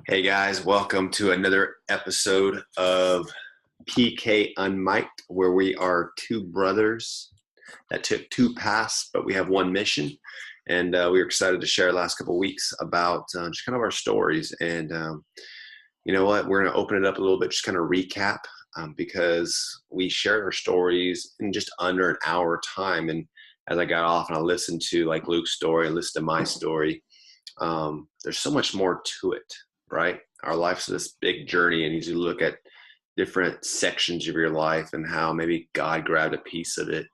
Hey guys, welcome to another episode of PK Unmiked, where we are two brothers that took two paths, but we have one mission. And we were excited to share the last couple of weeks about just kind of our stories. And you know what? We're going to open it up a little bit, just kind of recap, because we shared our stories in just under an hour time. And as I got off and I listened to like Luke's story, I listened to my story, there's so much more to it, right? Our life's this big journey, and you look at different sections of your life and how maybe God grabbed a piece of it.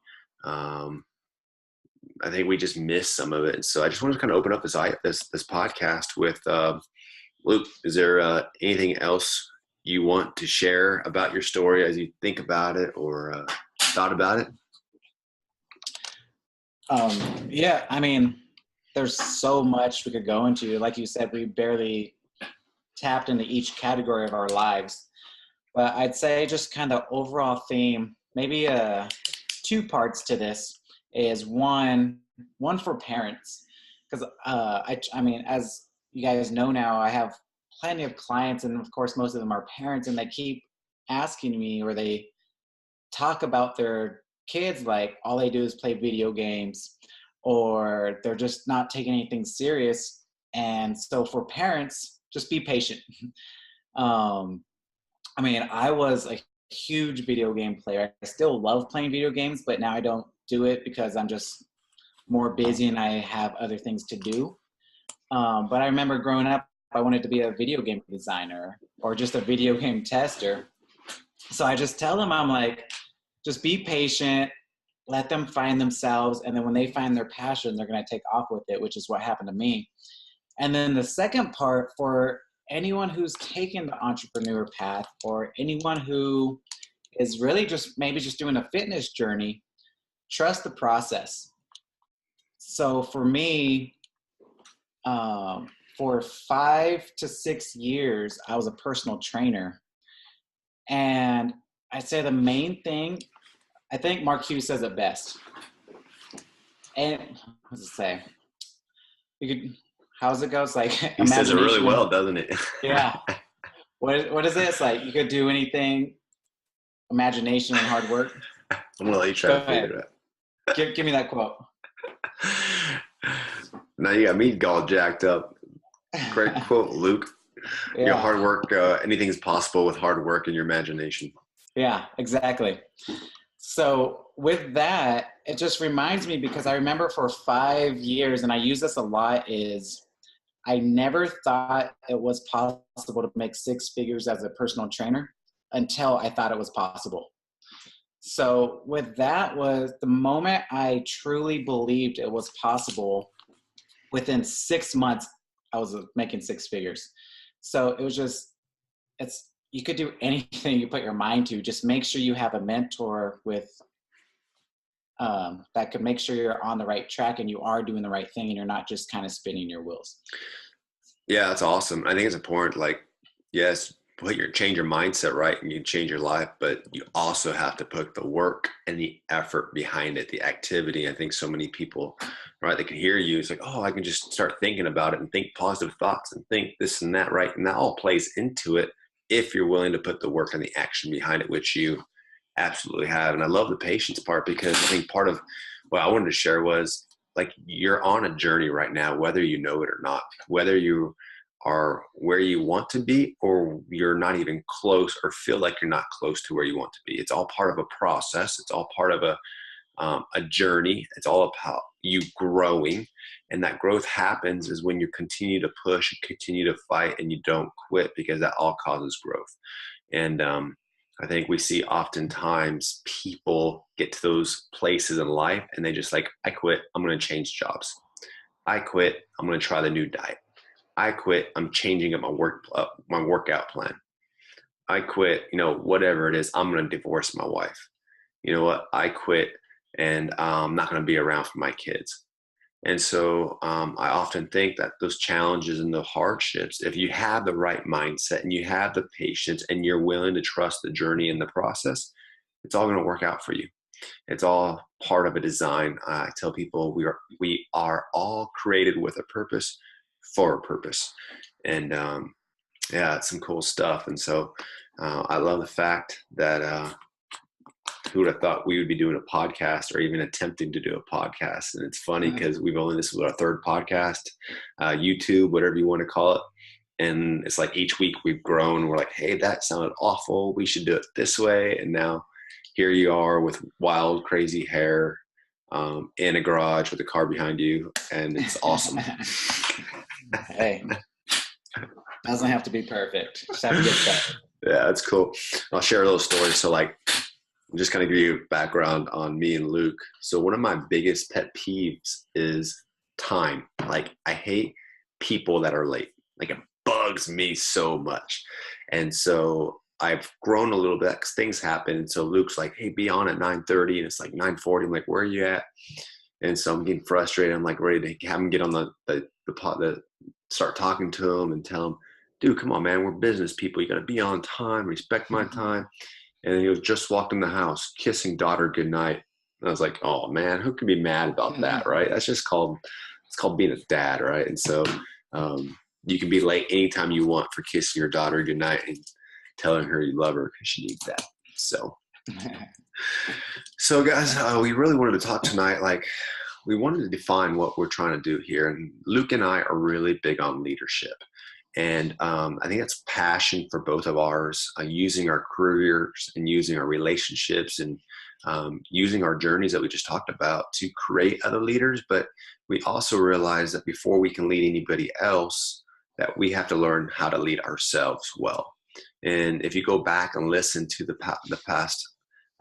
I think we just missed some of it. And so I just wanted to kind of open up this podcast with Luke. Is there anything else you want to share about your story as you think about it or thought about it? Yeah, I mean, there's so much we could go into. Like you said, we barely tapped into each category of our lives. But I'd say just kind of overall theme, maybe two parts to this is one for parents. Because I mean, as you guys know now, I have plenty of clients, and of course, most of them are parents, and they keep asking me, or they talk about their kids like all they do is play video games, or they're just not taking anything serious. And so for parents, just be patient. I mean, I was a huge video game player. I still love playing video games, but now I don't do it because I'm just more busy and I have other things to do. But I remember growing up, I wanted to be a video game designer or just a video game tester. So I just tell them, I'm like, just be patient, let them find themselves. And then when they find their passion, they're going to take off with it, which is what happened to me. And then the second part, for anyone who's taken the entrepreneur path, or anyone who is really just maybe just doing a fitness journey, trust the process. So for me, for 5 to 6 years, I was a personal trainer. And I'd say the main thing, I think Mark Hughes says it best. And what does it say? You could, how's it go? It's like he says it really well, doesn't it? Yeah. What is it? It's like you could do anything, imagination and hard work. I'm going to let you try to figure it out. Give me that quote. Now you got me all jacked up. Great quote, Luke. Yeah. Your hard work, anything is possible with hard work and your imagination. Yeah, exactly. So with that, it just reminds me, because I remember for 5 years, and I use this a lot, is I never thought it was possible to make 6 figures as a personal trainer until I thought it was possible. So with that was the moment I truly believed it was possible. Within 6 months, I was making 6 figures. So it was just, you could do anything you put your mind to. Just make sure you have a mentor with that could make sure you're on the right track and you are doing the right thing and you're not just kind of spinning your wheels. Yeah, that's awesome. I think it's important. Like, yes, change your mindset, right, and you change your life, but you also have to put the work and the effort behind it, the activity. I think so many people, right, they can hear you. It's like, oh, I can just start thinking about it and think positive thoughts and think this and that, right? And that all plays into it if you're willing to put the work and the action behind it, which you absolutely have. And I love the patience part, because I think part of what I wanted to share was, like, you're on a journey right now, whether you know it or not, whether you are where you want to be or you're not even close or feel like you're not close to where you want to be. It's all part of a process. It's all part of a journey. It's all about you growing. And that growth happens is when you continue to push, you continue to fight, and you don't quit, because that all causes growth. And I think we see oftentimes people get to those places in life and they just like, I quit, I'm going to change jobs. I quit, I'm going to try the new diet. I quit, I'm changing up my workout plan. I quit, whatever it is, I'm going to divorce my wife. You know what? I quit, and I'm not going to be around for my kids. And so I often think that those challenges and the hardships, if you have the right mindset and you have the patience and you're willing to trust the journey and the process, it's all going to work out for you. It's all part of a design. I tell people we are all created with a purpose, for a purpose. And yeah, it's some cool stuff. And so I love the fact that who would have thought we would be doing a podcast or even attempting to do a podcast. And it's funny because this is our third podcast, YouTube, whatever you want to call it. And it's like each week we've grown. We're like, hey, that sounded awful. We should do it this way. And now here you are with wild, crazy hair in a garage with a car behind you. And it's awesome. Hey, doesn't have to be perfect. Just have to get started. Yeah, that's cool. I'll share a little story. So like, I'm just kind of give you background on me and Luke. So one of my biggest pet peeves is time. Like I hate people that are late. Like it bugs me so much. And so I've grown a little bit because things happen. And so Luke's like, hey, be on at 9:30. And it's like 9:40. I'm like, where are you at? And so I'm getting frustrated. I'm like ready to have him get on the start talking to him and tell him, dude, come on, man. We're business people. You got to be on time, respect my time. And then he was just walked in the house, kissing daughter goodnight. And I was like, oh man, who can be mad about that, right? That's just called being a dad, right? And so you can be late anytime you want for kissing your daughter goodnight and telling her you love her because she needs that. So guys, we really wanted to talk tonight. Like we wanted to define what we're trying to do here. And Luke and I are really big on leadership. And I think that's passion for both of ours, using our careers and using our relationships and using our journeys that we just talked about to create other leaders. But we also realize that before we can lead anybody else, that we have to learn how to lead ourselves well. And if you go back and listen to the past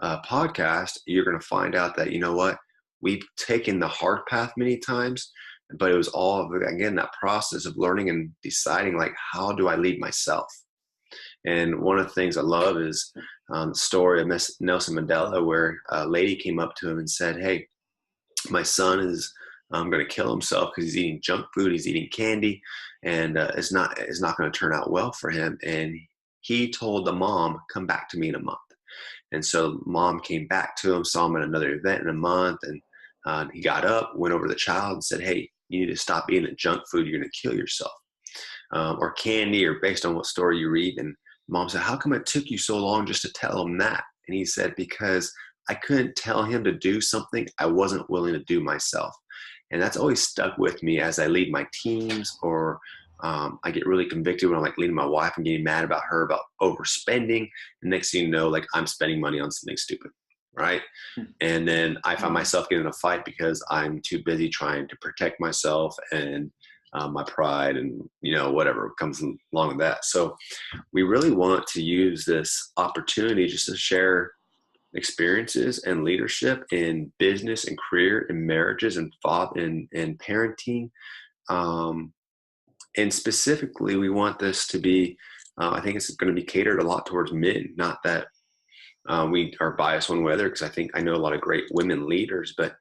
podcast, you're going to find out that, you know what, we've taken the hard path many times. But it was all, again, that process of learning and deciding, like, how do I lead myself? And one of the things I love is the story of Nelson Mandela, where a lady came up to him and said, hey, my son is going to kill himself because he's eating junk food, he's eating candy, and it's not going to turn out well for him. And he told the mom, come back to me in a month. And so mom came back to him, saw him at another event in a month, and he got up, went over to the child and said, hey, you need to stop eating the junk food. You're going to kill yourself. Or candy, or based on what story you read. And mom said, how come it took you so long just to tell him that? And he said, because I couldn't tell him to do something I wasn't willing to do myself. And that's always stuck with me as I lead my teams, or I get really convicted when I'm like leading my wife and getting mad about her about overspending. And next thing you know, like I'm spending money on something stupid. Right. And then I find myself getting in a fight because I'm too busy trying to protect myself and my pride and, you know, whatever comes along with that. So we really want to use this opportunity just to share experiences and leadership in business and career and marriages and and parenting. And specifically, we want this to be, I think it's going to be catered a lot towards men, not that we are biased one way or other, because I know a lot of great women leaders, but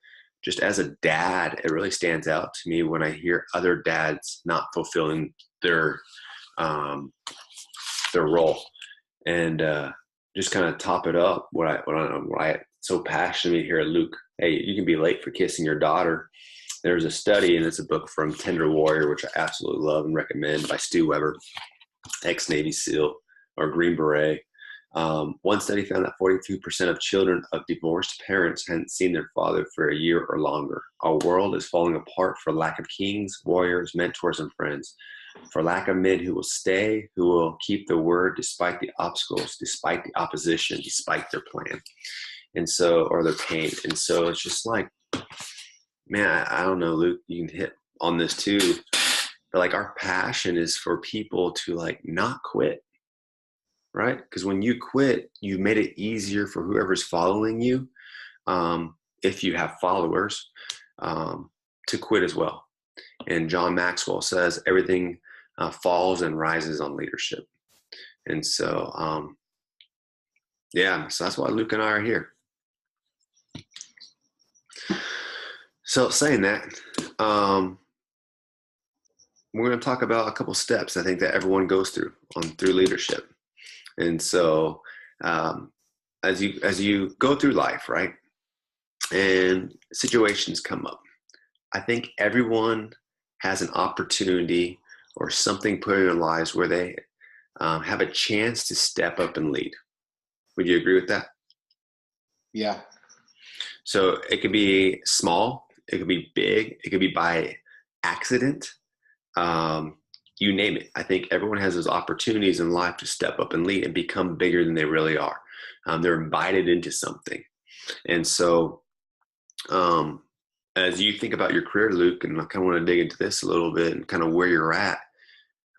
just as a dad, it really stands out to me when I hear other dads not fulfilling their role. And just kind of top it up, what I so passionately hear Luke, hey, you can be late for kissing your daughter. There's a study, and it's a book from Tender Warrior, which I absolutely love and recommend, by Stu Weber, ex-Navy SEAL or Green Beret. One study found that 42% of children of divorced parents hadn't seen their father for a year or longer. Our world is falling apart for lack of kings, warriors, mentors, and friends. For lack of men who will stay, who will keep their word despite the obstacles, despite the opposition, despite their plan. And so, or their pain. And so it's just like, man, I don't know, Luke, you can hit on this too. But like our passion is for people to like not quit. Right? Because when you quit, you made it easier for whoever's following you, if you have followers, to quit as well. And John Maxwell says everything falls and rises on leadership. And so, so that's why Luke and I are here. So saying that, we're going to talk about a couple steps I think that everyone goes through leadership. And so as you go through life, right, and situations come up, I think everyone has an opportunity or something put in their lives where they have a chance to step up and lead. Would you agree with that? Yeah. So it could be small, it could be big, it could be by accident. Um, you name it. I think everyone has those opportunities in life to step up and lead and become bigger than they really are. They're invited into something. And so, um, as you think about your career, Luke, and I kind of want to dig into this a little bit and kind of where you're at,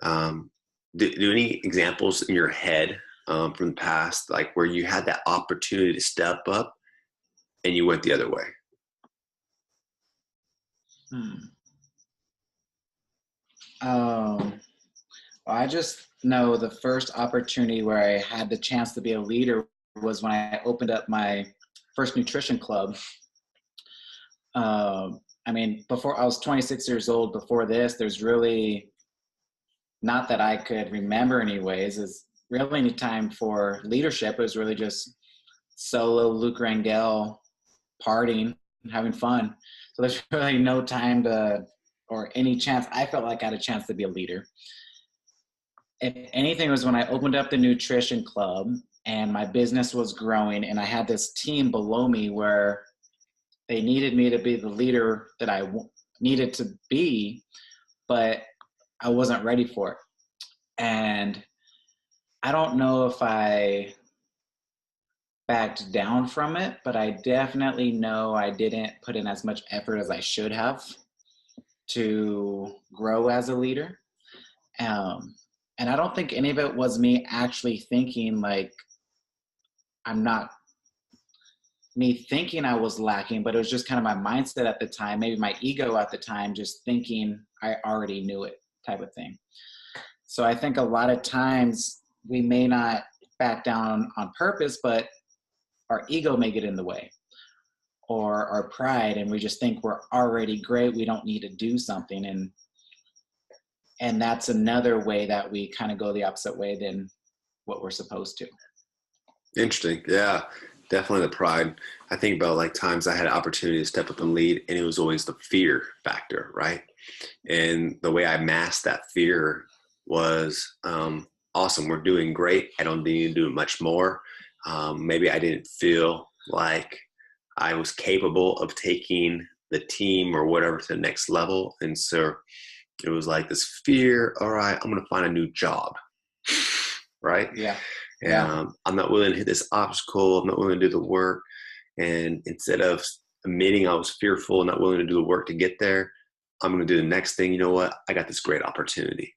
um, do any examples in your head from the past, like where you had that opportunity to step up and you went the other way? Hmm. Um, well, I just know the first opportunity where I had the chance to be a leader was when I opened up my first nutrition club. I mean, before I was 26 years old, before this, there's really not that I could remember anyways, is really any time for leadership. It was really just solo Luke Rangel partying, having fun. So there's really no time to, or any chance. I felt like I had a chance to be a leader. If anything, was when I opened up the nutrition club and my business was growing, and I had this team below me where they needed me to be the leader that I needed to be, but I wasn't ready for it. And I don't know if I backed down from it, but I definitely know I didn't put in as much effort as I should have to grow as a leader. Um, and I don't think any of it was me actually thinking like I'm not me thinking I was lacking, but it was just kind of my mindset at the time, maybe my ego at the time, just thinking I already knew it type of thing. So I think a lot of times we may not back down on purpose, but our ego may get in the way, or our pride, and we just think we're already great, we don't need to do something. And that's another way that we kind of go the opposite way than what we're supposed to. Interesting. Yeah, definitely the pride. I think about like times I had an opportunity to step up and lead, and it was always the fear factor, right? And the way I masked that fear was awesome. We're doing great. I don't need to do much more. Maybe I didn't feel like I was capable of taking the team or whatever to the next level. And so it was like this fear. All right, I'm going to find a new job, right? Yeah. And Yeah. I'm not willing to hit this obstacle. I'm not willing to do the work. And instead of admitting I was fearful and not willing to do the work to get there, I'm going to do the next thing. You know what? I got this great opportunity.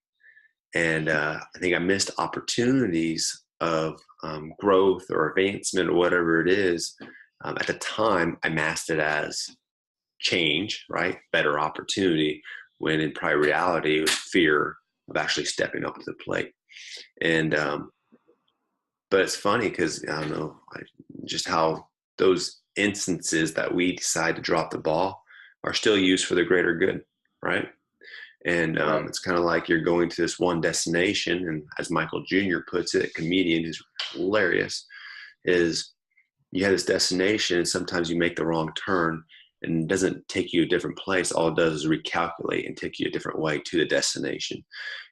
And I think I missed opportunities of growth or advancement or whatever it is. At the time, I masked it as change, right? Better opportunity, when in probably reality, it was fear of actually stepping up to the plate. And but it's funny because I don't know just how those instances that we decide to drop the ball are still used for the greater good, right? And Right. it's kind of like you're going to this one destination, and as Michael Jr. puts it, a comedian who's hilarious, is you have this destination, and sometimes you make the wrong turn, and it doesn't take you a different place. All it does is recalculate and take you a different way to the destination.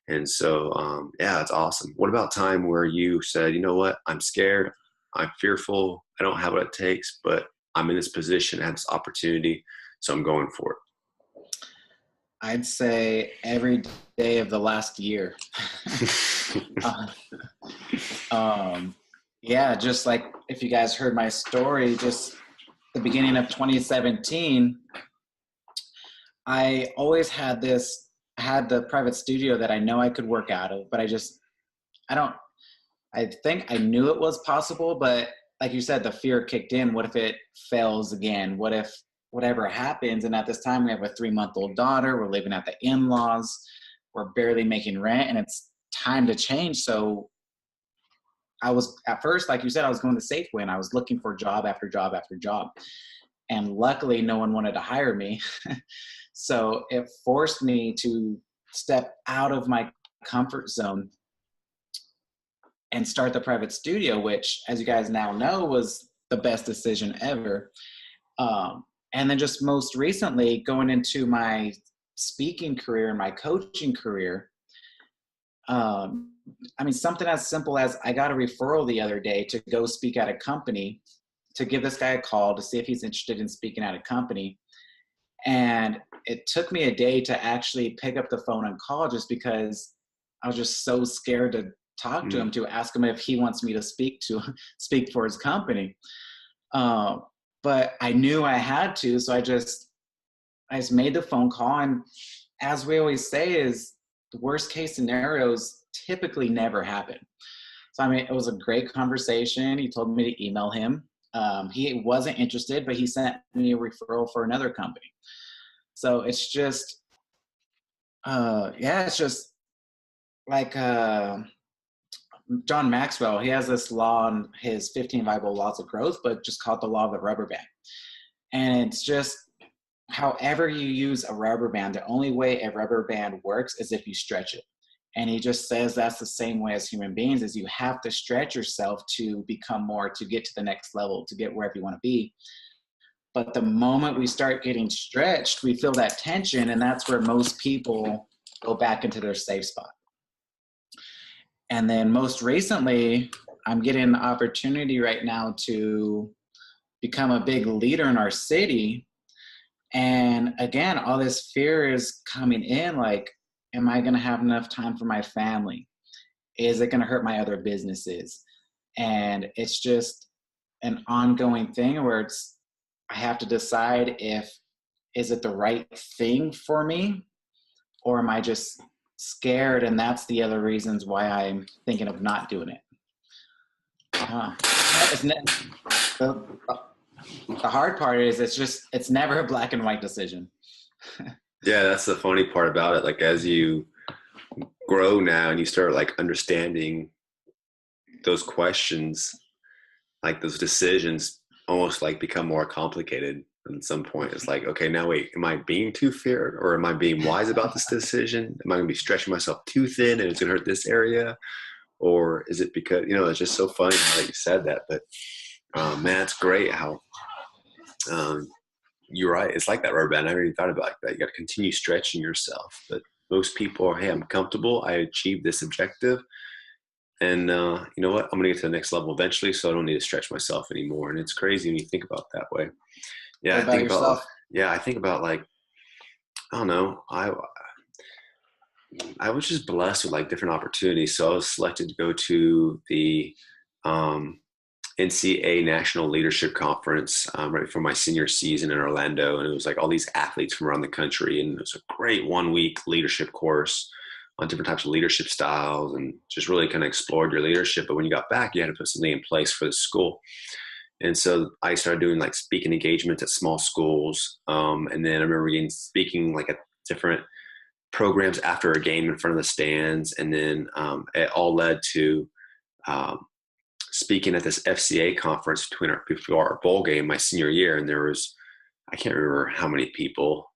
And so, yeah, it's awesome. What about time where you said, you know what, I'm scared, I'm fearful, I don't have what it takes, but I'm in this position, I have this opportunity, so I'm going for it? I'd say every day of the last year. uh, um, yeah, just like if you guys heard my story, just the beginning of 2017, I always had this, I had the private studio that I know I could work out of, but I don't, I think I knew it was possible, but like you said, the fear kicked in. What if it fails again? What if whatever happens? And at this time, we have a 3-month-old daughter. We're living at the in-laws. We're barely making rent, and it's time to change. So I was, at first, like you said, I was going to Safeway, and I was looking for job after job after job. And luckily, no one wanted to hire me. So it forced me to step out of my comfort zone and start the private studio, which, as you guys now know, was the best decision ever. And then just most recently, going into my speaking career and my coaching career, Um, I mean, something as simple as I got a referral the other day to go speak at a company, to give this guy a call to see if he's interested in speaking at a company. And it took me a day to actually pick up the phone and call, just because I was just so scared to talk to Mm. him, to ask him if he wants me to speak for his company. Uh, but I knew I had to, so I just made the phone call. And as we always say, is the worst case scenarios typically never happen. So I mean, it was a great conversation. He told me to email him. He wasn't interested, but he sent me a referral for another company. So it's just, yeah, it's just like John Maxwell. He has this law on his 15 Viable Laws of Growth, but just called the law of the rubber band. And it's just, however you use a rubber band, the only way a rubber band works is if you stretch it. And he just says that's the same way as human beings, is you have to stretch yourself to become more, to get to the next level, to get wherever you want to be. But the moment we start getting stretched, we feel that tension, and that's where most people go back into their safe spot. And then most recently, I'm getting an opportunity right now to become a big leader in our city. And again, all this fear is coming in, like, am I going to have enough time for my family? Is it going to hurt my other businesses? And it's just an ongoing thing where I have to decide, if is it the right thing for me, or am I just scared? And that's the other reasons why I'm thinking of not doing it. The, the hard part is it's never a black and white decision. Yeah, that's the funny part about it. Like, as you grow now and you start like understanding those questions, like those decisions almost like become more complicated. And at some point it's like, okay, now wait, am I being too feared, or am I being wise about this decision? Am I going to be stretching myself too thin and it's going to hurt this area? Or is it because, it's just so funny how you said that. But man, it's great how you're right. It's like that rubber band. I never even thought about that. You got to continue stretching yourself. But most people are, hey, I'm comfortable. I achieved this objective. And you know what? I'm going to get to the next level eventually, so I don't need to stretch myself anymore. And it's crazy when you think about it that way. Yeah, What about yourself? I think about like, I don't know. I was just blessed with like different opportunities. So I was selected to go to the NCAA National Leadership Conference right before my senior season in Orlando. And it was like all these athletes from around the country. And it was a great 1 week leadership course on different types of leadership styles, and just really kind of explored your leadership. But when you got back, you had to put something in place for the school. And so I started doing like speaking engagements at small schools. And then I remember speaking like at different programs after a game in front of the stands. And then it all led to speaking at this FCA conference before our bowl game my senior year. And there was, I can't remember how many people.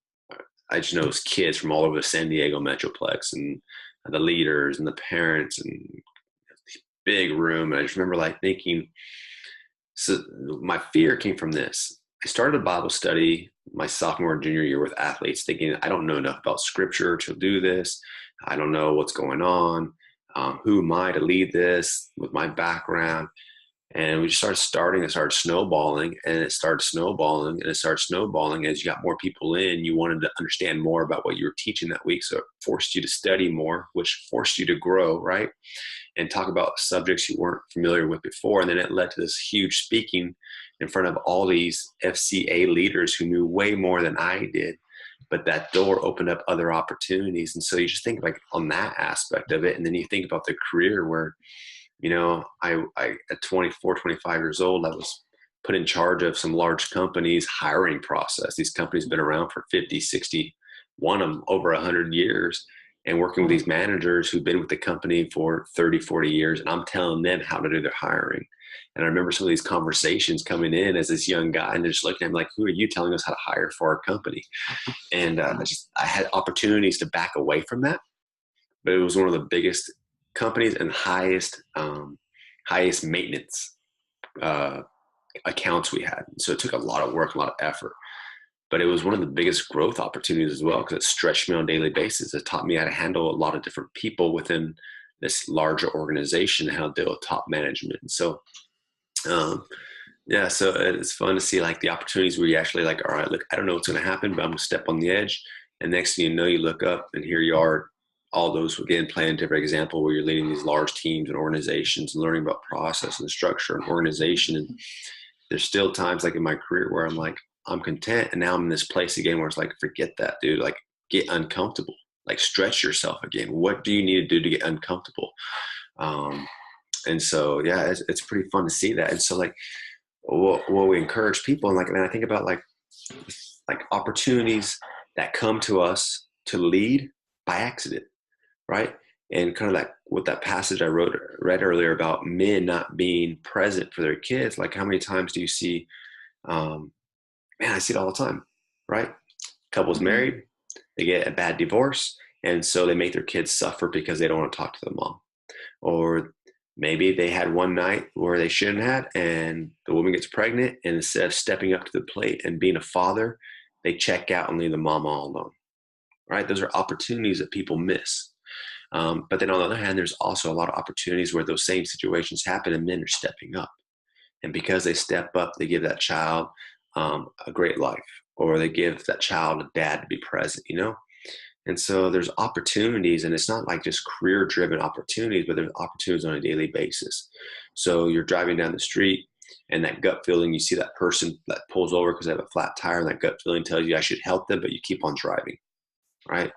I just know it was kids from all over the San Diego Metroplex, and the leaders and the parents, and big room. And I just remember like thinking, so my fear came from this. I started a Bible study my sophomore and junior year with athletes, thinking I don't know enough about scripture to do this. I don't know what's going on. Who am I to lead this with my background? And we just it started snowballing, and it started snowballing, and it started snowballing. As you got more people in, you wanted to understand more about what you were teaching that week. So it forced you to study more, which forced you to grow, right? And talk about subjects you weren't familiar with before. And then it led to this huge speaking in front of all these FCA leaders who knew way more than I did. But that door opened up other opportunities. And so you just think like on that aspect of it. And then you think about the career where, I at 24, 25 years old, I was put in charge of some large companies' hiring process. These companies have been around for 50, 60, one of them over 100 years, and working with these managers who've been with the company for 30, 40 years. And I'm telling them how to do their hiring. And I remember some of these conversations coming in as this young guy, and they're just looking at me like, who are you telling us how to hire for our company? And I had opportunities to back away from that, but it was one of the biggest companies and highest maintenance accounts we had. So it took a lot of work, a lot of effort, but it was one of the biggest growth opportunities as well, because it stretched me on a daily basis. It taught me how to handle a lot of different people within this larger organization, how to deal with top management. And so, yeah, so it's fun to see like the opportunities where you actually like, all right, look, I don't know what's going to happen, but I'm going to step on the edge. And next thing you know, you look up and here you are, all those, again, playing a different example where you're leading these large teams and organizations and learning about process and structure and organization. And there's still times like in my career where I'm like, I'm content. And now I'm in this place again where it's like, forget that, dude, like get uncomfortable, like stretch yourself again. What do you need to do to get uncomfortable? And so, yeah, it's pretty fun to see that. And so like, what we encourage people, and like, and I think about like opportunities that come to us to lead by accident, right? And kind of like with that passage I read earlier about men not being present for their kids. Like, how many times do you see? Man, I see it all the time, right? Couples married, they get a bad divorce, and so they make their kids suffer because they don't want to talk to the mom, or maybe they had one night where they shouldn't have, and the woman gets pregnant, and instead of stepping up to the plate and being a father, they check out and leave the mom all alone, right? Those are opportunities that people miss. But then on the other hand, there's also a lot of opportunities where those same situations happen and men are stepping up. And because they step up, they give that child a great life, or they give that child a dad to be present, you know? And so there's opportunities, and it's not like just career-driven opportunities, but there's opportunities on a daily basis. So you're driving down the street, and that gut feeling, you see that person that pulls over because they have a flat tire, and that gut feeling tells you I should help them, but you keep on driving, right?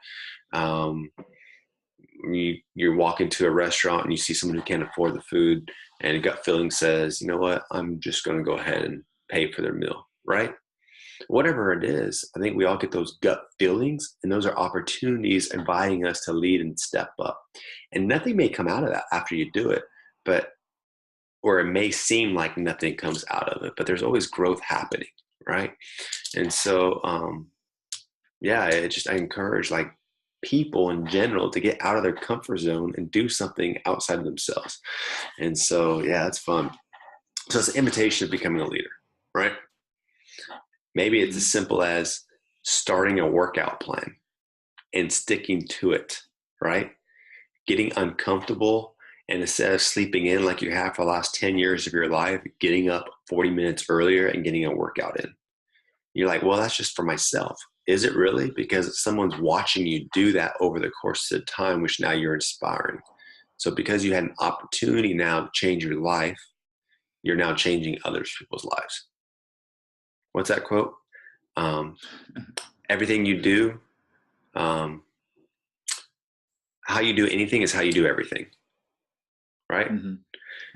You're walking to a restaurant and you see someone who can't afford the food, and a gut feeling says, you know what, I'm just going to go ahead and pay for their meal, right? Whatever it is, I think we all get those gut feelings, and those are opportunities inviting us to lead and step up. And nothing may come out of that after you do it, but or it may seem like nothing comes out of it, but there's always growth happening, right? And so, yeah, I encourage like people in general to get out of their comfort zone and do something outside of themselves. And so, yeah, it's fun. So it's an invitation of becoming a leader, right? Maybe it's as simple as starting a workout plan and sticking to it, right? Getting uncomfortable, and instead of sleeping in like you have for the last 10 years of your life, getting up 40 minutes earlier and getting a workout in. You're like, well, that's just for myself. Is it really? Because someone's watching you do that over the course of time, which now you're inspiring. So because you had an opportunity now to change your life, you're now changing other people's lives. What's that quote? Everything you do, how you do anything is how you do everything, right? Mm-hmm.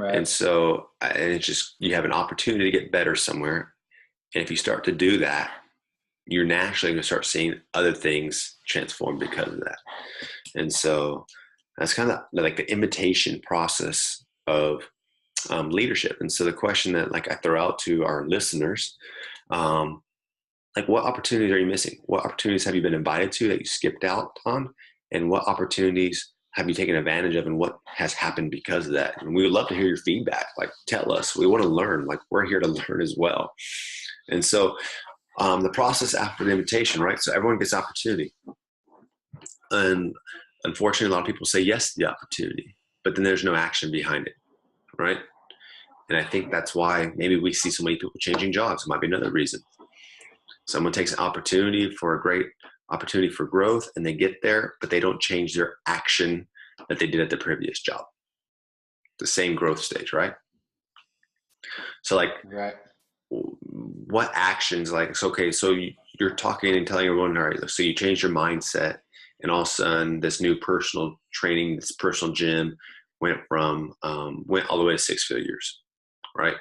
Right. And so, and it's just, you have an opportunity to get better somewhere. And if you start to do that, you're naturally going to start seeing other things transform because of that. And so that's kind of like the invitation process of leadership. And so the question that like I throw out to our listeners, like, what opportunities are you missing? What opportunities have you been invited to that you skipped out on? And what opportunities have you taken advantage of, and what has happened because of that? And we would love to hear your feedback. Like, tell us. We want to learn. Like, we're here to learn as well. And so the process after the invitation, right? So everyone gets opportunity. And unfortunately, a lot of people say yes to the opportunity, but then there's no action behind it, right? And I think that's why maybe we see so many people changing jobs. It might be another reason. Someone takes an opportunity for a great opportunity for growth, and they get there, but they don't change their action that they did at the previous job. The same growth stage, right? So like, right. What actions, like, so, okay, so you're talking and telling everyone, all right, so you changed your mindset, and all of a sudden this new personal training, this personal gym went all the way to 6 figures, right?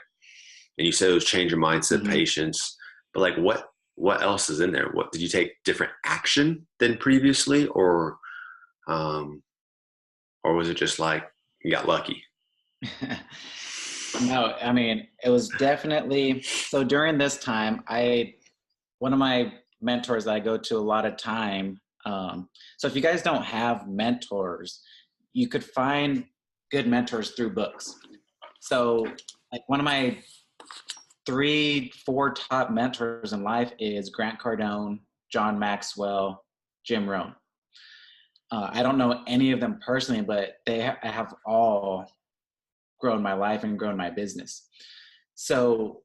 And you said it was change your mindset, patience, but like, what else is in there? What did you take different action than previously, or was it just like you got lucky? No, I mean, it was definitely, so during this time, one of my mentors that I go to a lot of time, so if you guys don't have mentors, you could find good mentors through books. So like one of my 3-4 top mentors in life is Grant Cardone, John Maxwell, Jim Rohn. I don't know any of them personally, but have all grown my life and grown my business. So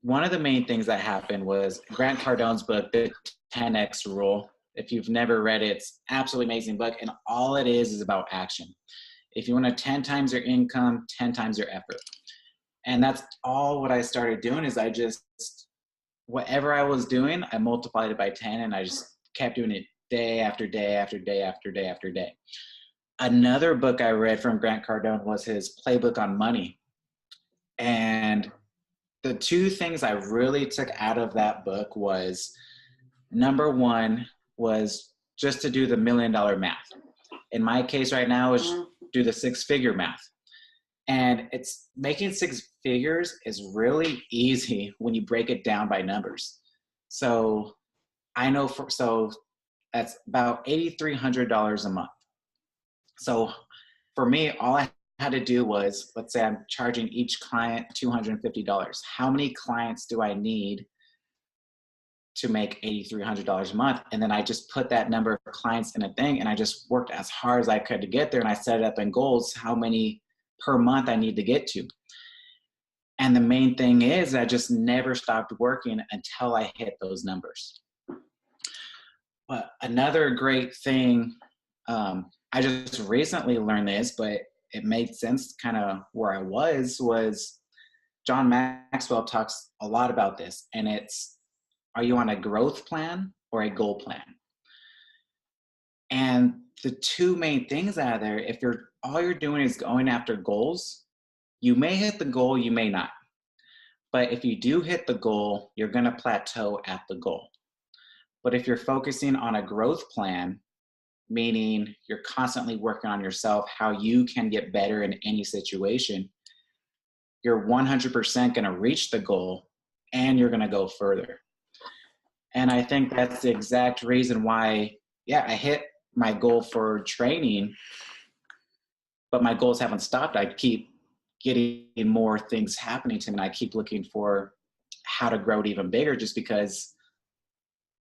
one of the main things that happened was Grant Cardone's book, The 10X Rule. If you've never read it, it's absolutely amazing book. And all it is about action. If you want to 10 times your income, 10 times your effort. And that's all what I started doing is I just, whatever I was doing, I multiplied it by 10 and I just kept doing it day after day after day after day after day. Another book I read from Grant Cardone was his Playbook on Money. And the two things I really took out of that book was, number one was just to do the $1 million math. In my case right now is do the 6-figure math. And it's making 6 figures is really easy when you break it down by numbers. So I know so that's about $8,300 a month. So for me, all I had to do was, let's say I'm charging each client $250. How many clients do I need to make $8,300 a month? And then I just put that number of clients in a thing and I just worked as hard as I could to get there. And I set it up in goals, how many per month I need to get to. And the main thing is I just never stopped working until I hit those numbers. But another great thing, I just recently learned this, but it made sense kind of where I was John Maxwell talks a lot about this. And it's, are you on a growth plan or a goal plan? And the two main things out there, if all you're doing is going after goals, you may hit the goal, you may not. But if you do hit the goal, you're going to plateau at the goal. But if you're focusing on a growth plan, meaning you're constantly working on yourself, how you can get better in any situation, you're 100% going to reach the goal and you're going to go further. And I think that's the exact reason why, I hit my goal for training, but my goals haven't stopped. I keep getting more things happening to me. And I keep looking for how to grow it even bigger just because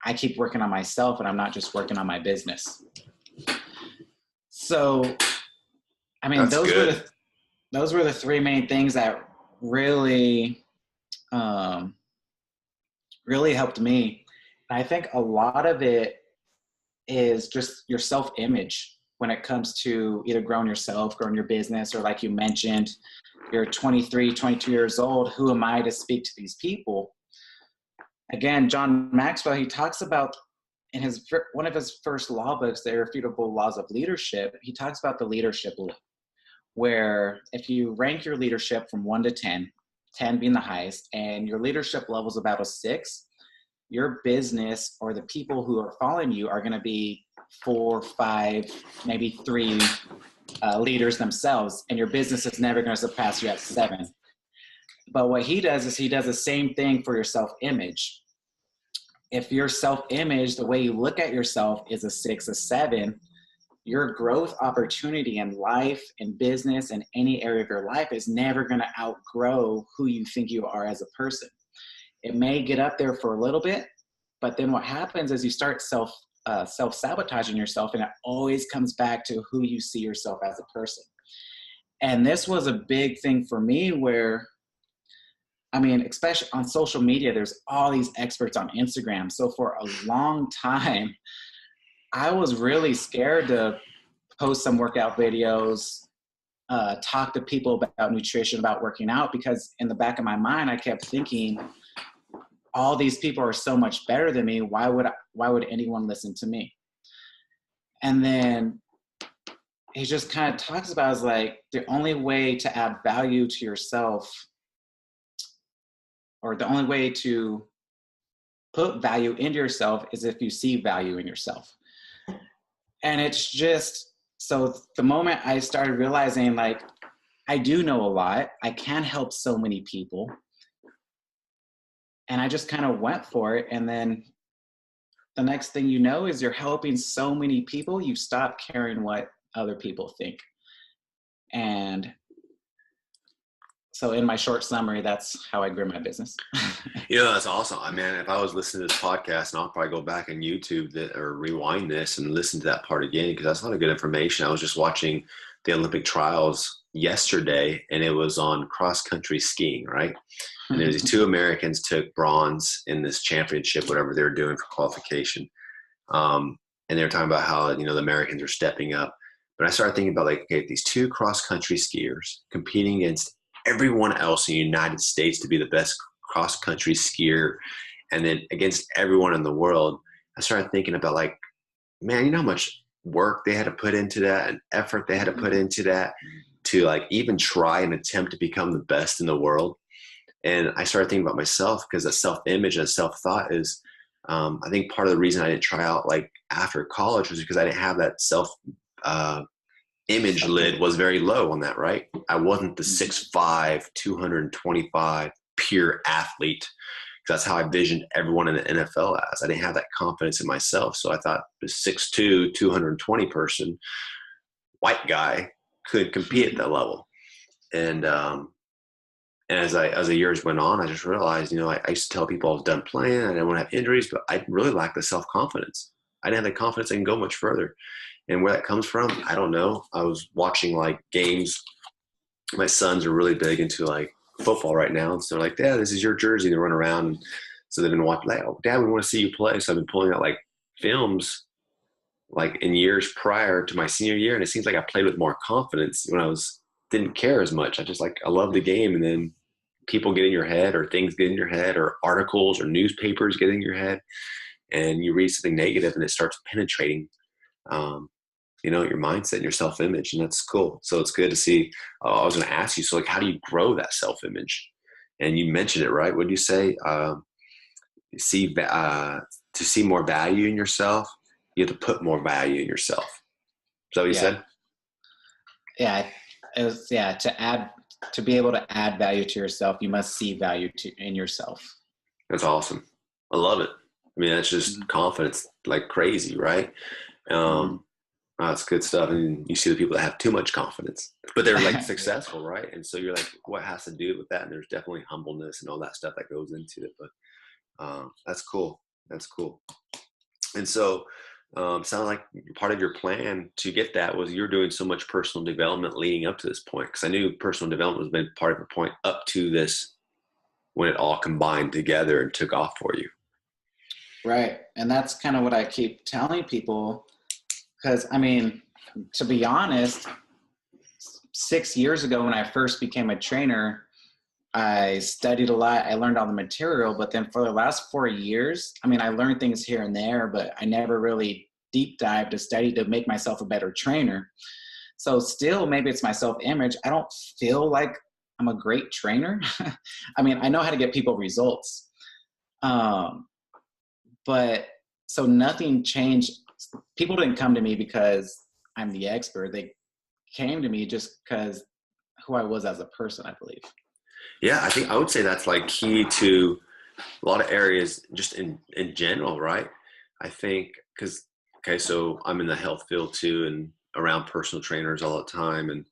I keep working on myself and I'm not just working on my business. So, I mean, those were the three main things that really, really helped me. And I think a lot of it is just your self-image when it comes to either growing yourself, growing your business, or like you mentioned, you're 23, 22 years old. Who am I to speak to these people? Again, John Maxwell, he talks about in one of his first law books, The Irrefutable Laws of Leadership, he talks about the leadership loop, where if you rank your leadership from 1 to 10, 10 being the highest, and your leadership level is about a 6, your business or the people who are following you are going to be 4, 5, maybe 3 leaders themselves, and your business is never going to surpass you at 7. But what he does is he does the same thing for your self-image. If your self-image, the way you look at yourself is a 6, a 7, your growth opportunity in life, in business, in any area of your life is never going to outgrow who you think you are as a person. It may get up there for a little bit, but then what happens is you start self-sabotaging yourself, and it always comes back to who you see yourself as a person. And this was a big thing for me where, I mean, especially on social media, there's all these experts on Instagram. So for a long time, I was really scared to post some workout videos, talk to people about nutrition, about working out, because in the back of my mind, I kept thinking, all these people are so much better than me. Why would anyone listen to me? And then he just kind of talks about is like the only way to add value to yourself, or the only way to put value into yourself, is if you see value in yourself. And it's just, so the moment I started realizing like, I do know a lot, I can help so many people. And I just kind of went for it. And then the next thing you know is you're helping so many people, you stop caring what other people think. And So in my short summary, that's how I grew my business. That's awesome. I mean, if I was listening to this podcast, and I'll probably go back and YouTube that or rewind this and listen to that part again because that's a lot of good information. I was just watching the Olympic trials yesterday, and it was on cross country skiing, right? And there was these two Americans took bronze in this championship, whatever they were doing for qualification. And they were talking about how the Americans are stepping up. But I started thinking about like, okay, these two cross country skiers competing against everyone else in the United States to be the best cross country skier, and then against everyone in the world, I started thinking about like, man, you know how much work they had to put into that and effort they had to put into that to like even try and attempt to become the best in the world. And I started thinking about myself because a self-image and a self-thought is, I think part of the reason I didn't try out like after college was because I didn't have that image lid was very low on that, right? I wasn't the 6'5", 225 pure athlete. That's how I visioned everyone in the NFL as. I didn't have that confidence in myself. So I thought the 6'2", 220 person, white guy could compete at that level. And as the years went on, I just realized, I used to tell people I was done playing. I didn't want to have injuries, but I really lacked the self-confidence. I didn't have the confidence I can go much further. And where that comes from, I don't know. I was watching like games. My sons are really big into like football right now. And so they're like, Dad, this is your jersey. They run around. And so they've been watching like, oh, Dad, we want to see you play. So I've been pulling out like films like in years prior to my senior year. And it seems like I played with more confidence when didn't care as much. I love the game. And then people get in your head or things get in your head or articles or newspapers get in your head and you read something negative and it starts penetrating your mindset and your self-image, and that's cool. So it's good to see. I was going to ask you, so like, how do you grow that self-image? And you mentioned it, right? What do you say? To see more value in yourself, you have to put more value in yourself. Is that what you said? Yeah, it was. Yeah, to be able to add value to yourself, you must see value in yourself. That's awesome. I love it. I mean, that's just confidence like crazy, right? That's good stuff. And you see the people that have too much confidence, but they're like successful, right? And so you're like, what has to do with that? And there's definitely humbleness and all that stuff that goes into it. But that's cool. That's cool. And so sounded like part of your plan to get that was you're doing so much personal development leading up to this point. Because I knew personal development was been part of your point up to this when it all combined together and took off for you. Right. And that's kind of what I keep telling people. Because, I mean, to be honest, 6 years ago when I first became a trainer, I studied a lot. I learned all the material. But then for the last 4 years, I mean, I learned things here and there, but I never really deep dived to study to make myself a better trainer. So still, maybe it's my self-image. I don't feel like I'm a great trainer. I mean, I know how to get people results. But so nothing changed. People didn't come to me because I'm the expert. They came to me just because who I was as a person, I believe. Yeah, I think I would say that's like key to a lot of areas just in general, right? I think so I'm in the health field too and around personal trainers all the time. And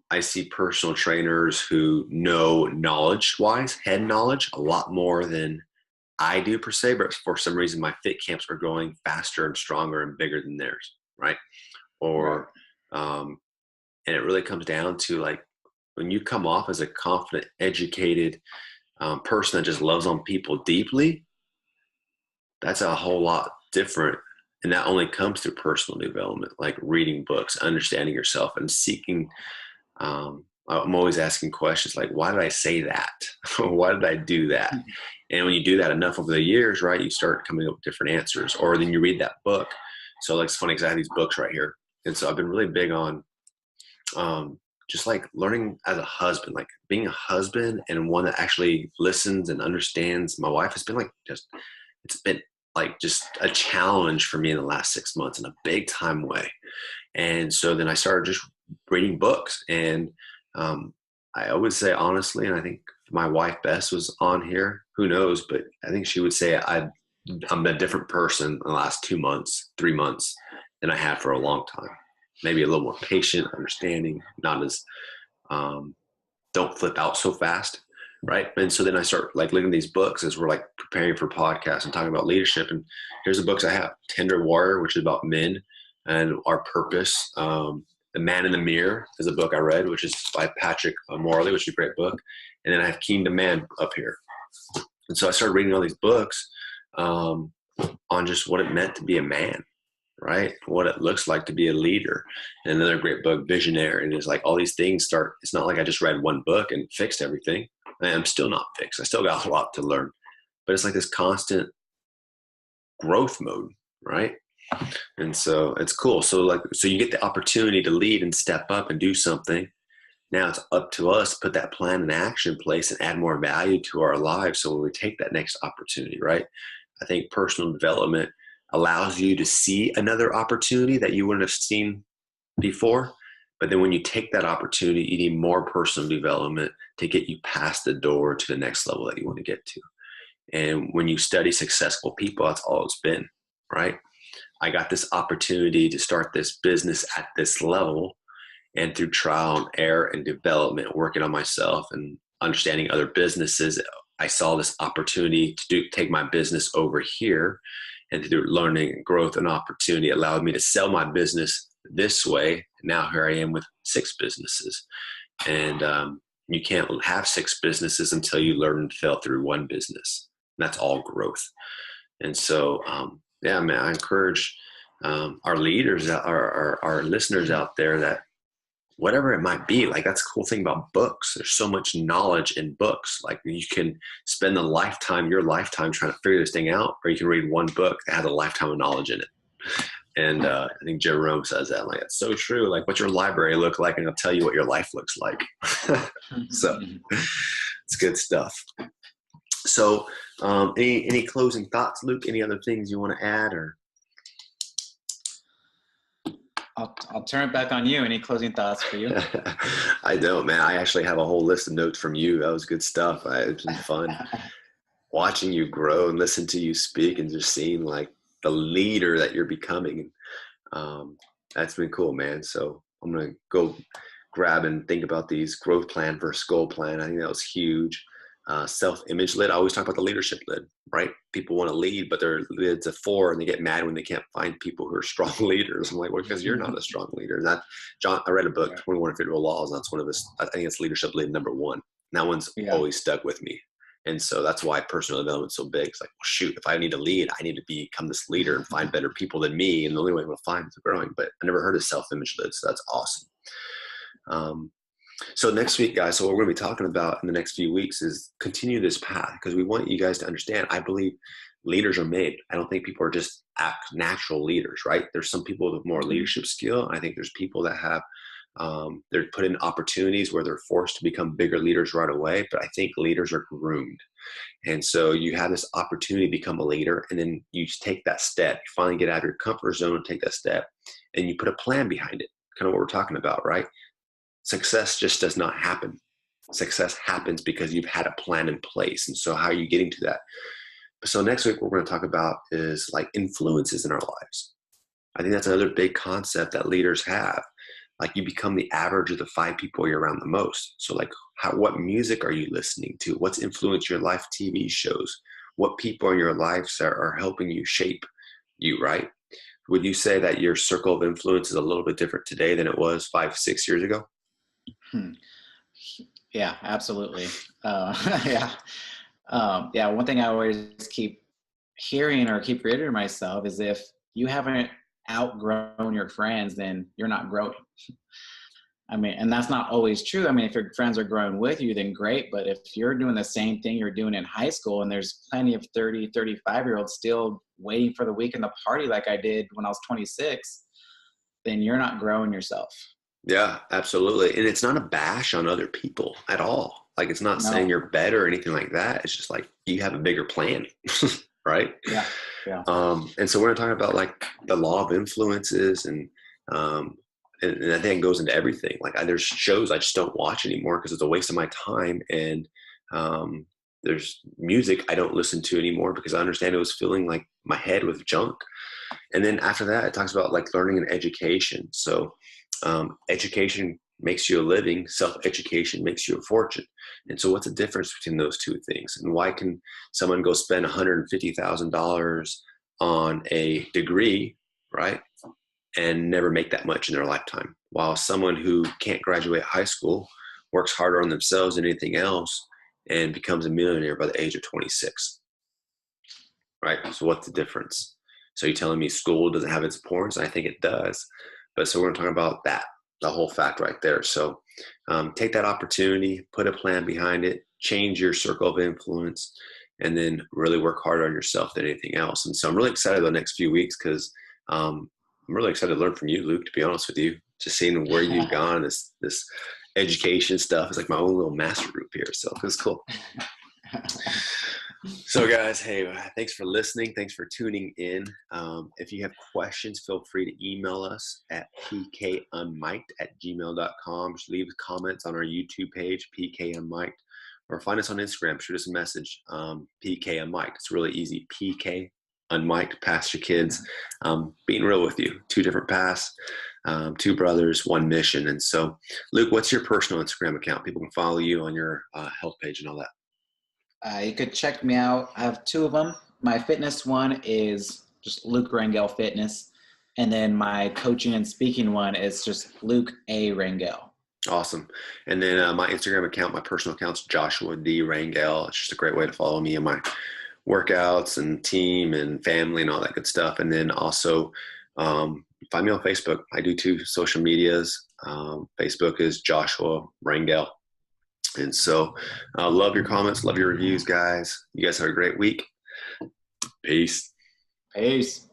I see personal trainers who know knowledge-wise, head knowledge, a lot more than I do per se, but for some reason my fit camps are growing faster and stronger and bigger than theirs, right? Or, and it really comes down to like when you come off as a confident, educated person that just loves on people deeply, that's a whole lot different. And that only comes through personal development, like reading books, understanding yourself, and seeking. I'm always asking questions like, why did I say that? Why did I do that? And when you do that enough over the years, right, you start coming up with different answers. Or then you read that book. So like, it's funny because I have these books right here. And so I've been really big on just like learning as a husband, like being a husband and one that actually listens and understands. My wife has been like, it's been like just a challenge for me in the last 6 months in a big time way. And so then I started just reading books. And I always say honestly, and I think my wife Bess was on here, who knows, but I think she would say I'm a different person in the last 2 months, 3 months than I have for a long time. Maybe a little more patient, understanding, not as don't flip out so fast. Right. And so then I start like looking at these books as we're like preparing for podcasts and talking about leadership. And here's the books I have: Tender Warrior, which is about men and our purpose. The Man in the Mirror is a book I read, which is by Patrick Morley, which is a great book. And then I have Kingdom Man up here. And so I started reading all these books on just what it meant to be a man, right? What it looks like to be a leader. And another great book, Visionary. And it's like all these things start, it's not like I just read one book and fixed everything. I'm still not fixed. I still got a lot to learn, but it's like this constant growth mode, right? And so it's cool. So you get the opportunity to lead and step up and do something. Now it's up to us to put that plan and action in place and add more value to our lives. So when we take that next opportunity, right? I think personal development allows you to see another opportunity that you wouldn't have seen before. But then when you take that opportunity, you need more personal development to get you past the door to the next level that you want to get to. And when you study successful people, that's all it's been, right? I got this opportunity to start this business at this level, and through trial and error and development, working on myself and understanding other businesses, I saw this opportunity to take my business over here, and through learning and growth and opportunity allowed me to sell my business this way. Now here I am with 6 businesses. And you can't have 6 businesses until you learn and fail through one business. And that's all growth. And so, yeah, man, I encourage our leaders, our listeners out there, that whatever it might be, like that's the cool thing about books. There's so much knowledge in books. Like you can spend your lifetime trying to figure this thing out, or you can read one book that has a lifetime of knowledge in it. And I think Jerome says that, like, it's so true. Like, what's your library look like? And I'll tell you what your life looks like. So it's good stuff. So any closing thoughts, Luke? Any other things you want to add, or? I'll turn it back on you. Any closing thoughts for you? I don't, man. I actually have a whole list of notes from you. That was good stuff. It's been fun watching you grow and listen to you speak, and just seeing like the leader that you're becoming. That's been cool, man. So I'm going to go grab and think about these growth plan versus goal plan. I think that was huge. Self-image lid. I always talk about the leadership lid, right? People want to lead, but their lid's a 4, and they get mad when they can't find people who are strong leaders. I'm like, well, because you're not a strong leader. And I read a book, 21 Unfavourable Laws. And that's one of his, I think it's leadership lid number 1. And that one's always stuck with me. And so that's why personal development is so big. It's like, well, shoot, if I need to lead, I need to become this leader and find better people than me. And the only way I'm going to find is growing. But I never heard of self-image lid. So that's awesome. So next week, guys, so what we're going to be talking about in the next few weeks is continue this path, because we want you guys to understand, I believe leaders are made. I don't think people are just natural leaders, right? There's some people with more leadership skill. I think there's people that have, they're put in opportunities where they're forced to become bigger leaders right away. But I think leaders are groomed. And so you have this opportunity to become a leader, and then you take that step. You finally get out of your comfort zone and take that step, and you put a plan behind it, kind of what we're talking about, right? Success just does not happen. Success happens because you've had a plan in place. And so how are you getting to that? So next week, what we're going to talk about is like influences in our lives. I think that's another big concept that leaders have. Like you become the average of the 5 people you're around the most. So like what music are you listening to? What's influenced your life? TV shows. What people in your lives are helping you shape you, right? Would you say that your circle of influence is a little bit different today than it was 5-6 years ago? Yeah, absolutely. Yeah. One thing I always keep hearing or keep reiterating myself is, if you haven't outgrown your friends, then you're not growing. I mean, and that's not always true. I mean, if your friends are growing with you, then great. But if you're doing the same thing you're doing in high school, and there's plenty of 30, 35-year-olds still waiting for the weekend to party like I did when I was 26, then you're not growing yourself. Yeah, absolutely. And it's not a bash on other people at all. Like, it's not saying you're better or anything like that. It's just like, you have a bigger plan, right? Yeah. And so we're going to talk about like the law of influences, and I think it goes into everything. Like there's shows I just don't watch anymore because it's a waste of my time. And there's music I don't listen to anymore because I understand it was filling like my head with junk. And then after that, it talks about like learning and education. So education makes you a living. Self-education makes you a fortune. And so what's the difference between those two things? And why can someone go spend $150,000 on a degree, right, and never make that much in their lifetime, while someone who can't graduate high school works harder on themselves than anything else and becomes a millionaire by the age of 26, right? So what's the difference? So you're telling me school doesn't have its importance? I think it does. But so we're going to talk about that, the whole fact right there. So take that opportunity, put a plan behind it, change your circle of influence, and then really work harder on yourself than anything else. And so I'm really excited the next few weeks because I'm really excited to learn from you, Luke, to be honest with you. Just seeing where you've gone, this education stuff is like my own little master group here. So it's cool. So guys, hey, thanks for listening. Thanks for tuning in. If you have questions, feel free to email us at pkunmiked@gmail.com. Just leave comments on our YouTube page, pkunmiked, or find us on Instagram. Shoot us a message, pkunmiked. It's really easy, PK Unmiked, Pastor Kids. Being real with you, 2 different paths, 2 brothers, 1 mission. And so, Luke, what's your personal Instagram account? People can follow you on your health page and all that. You could check me out. I have 2 of them. My fitness one is just Luke Rangel Fitness. And then my coaching and speaking one is just Luke A. Rangel. Awesome. And then my Instagram account, my personal account's Joshua D. Rangel. It's just a great way to follow me and my workouts and team and family and all that good stuff. And then also find me on Facebook. I do 2 social medias. Facebook is Joshua Rangel. And so love your comments, love your reviews, guys. You guys have a great week. Peace. Peace.